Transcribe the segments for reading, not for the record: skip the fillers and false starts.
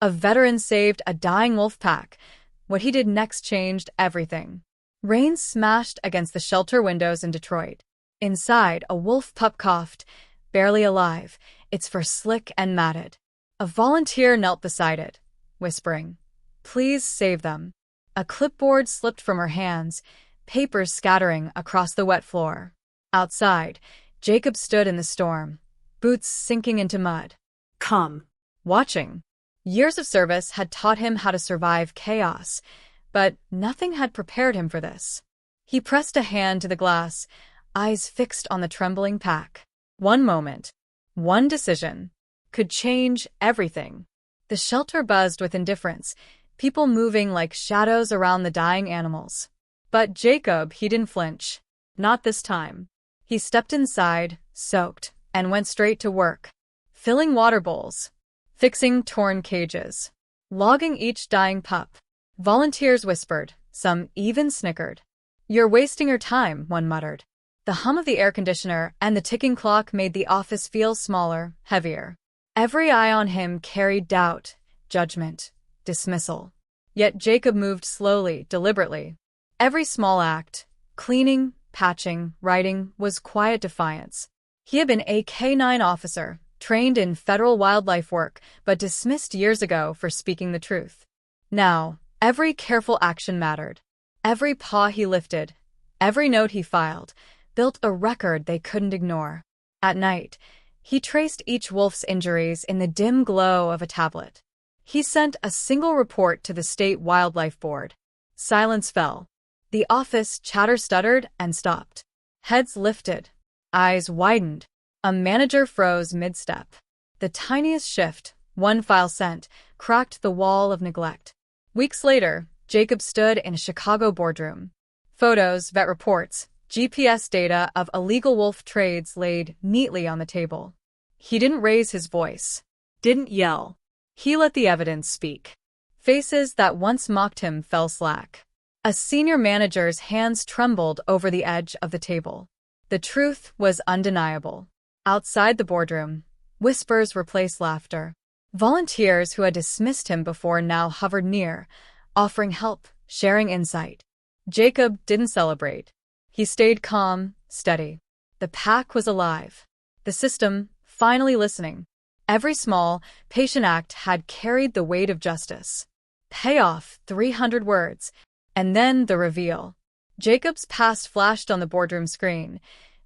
A veteran saved a dying wolf pack. What he did next changed everything. Rain smashed against the shelter windows in Detroit. Inside, a wolf pup coughed, barely alive, its fur slick and matted. A volunteer knelt beside it, whispering, "Please save them." A clipboard slipped from her hands, papers scattering across the wet floor. Outside, Jacob stood in the storm, boots sinking into mud. Come. Watching. Years of service had taught him how to survive chaos, but nothing had prepared him for this. He pressed a hand to the glass, eyes fixed on the trembling pack. One moment, one decision, could change everything. The shelter buzzed with indifference, people moving like shadows around the dying animals. But Jacob, he didn't flinch. Not this time. He stepped inside, soaked, and went straight to work. Filling water bowls, fixing torn cages, logging each dying pup. Volunteers whispered, some even snickered. "You're wasting your time," one muttered. The hum of the air conditioner and the ticking clock made the office feel smaller, heavier. Every eye on him carried doubt, judgment, dismissal. Yet Jacob moved slowly, deliberately. Every small act, cleaning, patching, writing, was quiet defiance. He had been a canine officer, trained in federal wildlife work, but dismissed years ago for speaking the truth. Now, every careful action mattered. Every paw he lifted, every note he filed, built a record they couldn't ignore. At night, he traced each wolf's injuries in the dim glow of a tablet. He sent a single report to the state wildlife board. Silence fell. The office chatter-stuttered and stopped. Heads lifted. Eyes widened. A manager froze mid-step. The tiniest shift, one file sent, cracked the wall of neglect. Weeks later, Jacob stood in a Chicago boardroom. Photos, vet reports, GPS data of illegal wolf trades laid neatly on the table. He didn't raise his voice. Didn't yell. He let the evidence speak. Faces that once mocked him fell slack. A senior manager's hands trembled over the edge of the table. The truth was undeniable. Outside the boardroom, whispers replaced laughter. Volunteers who had dismissed him before now hovered near, offering help, sharing insight. Jacob didn't celebrate. He stayed calm, steady. The pack was alive. The system, finally listening. Every small, patient act had carried the weight of justice. Payoff, 300 words. And then the reveal. Jacob's past flashed on the boardroom screen.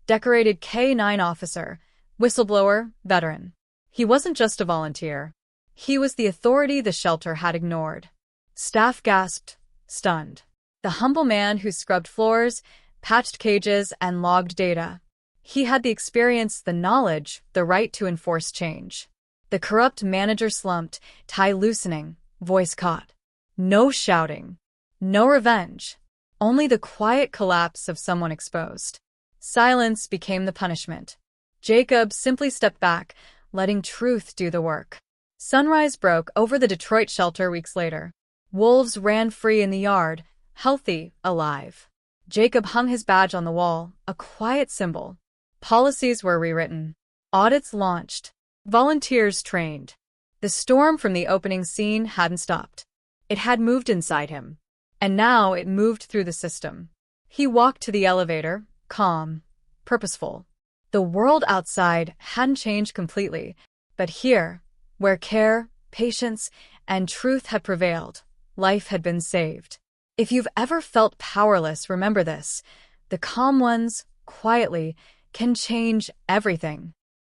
Decorated K-9 officer, whistleblower, veteran. He wasn't just a volunteer. He was the authority the shelter had ignored. Staff gasped, stunned. The humble man who scrubbed floors, patched cages, and logged data. He had the experience, the knowledge, the right to enforce change. The corrupt manager slumped, tie loosening, voice caught. No shouting. No revenge. Only the quiet collapse of someone exposed. Silence became the punishment. Jacob simply stepped back, letting truth do the work. Sunrise broke over the Detroit shelter weeks later. Wolves ran free in the yard, healthy, alive. Jacob hung his badge on the wall, a quiet symbol. Policies were rewritten. Audits launched. Volunteers trained. The storm from the opening scene hadn't stopped. It had moved inside him. And now it moved through the system. He walked to the elevator, calm, purposeful. The world outside hadn't changed completely, but here, where care, patience, and truth had prevailed, life had been saved. If you've ever felt powerless, remember this. The calm ones, quietly, can change everything.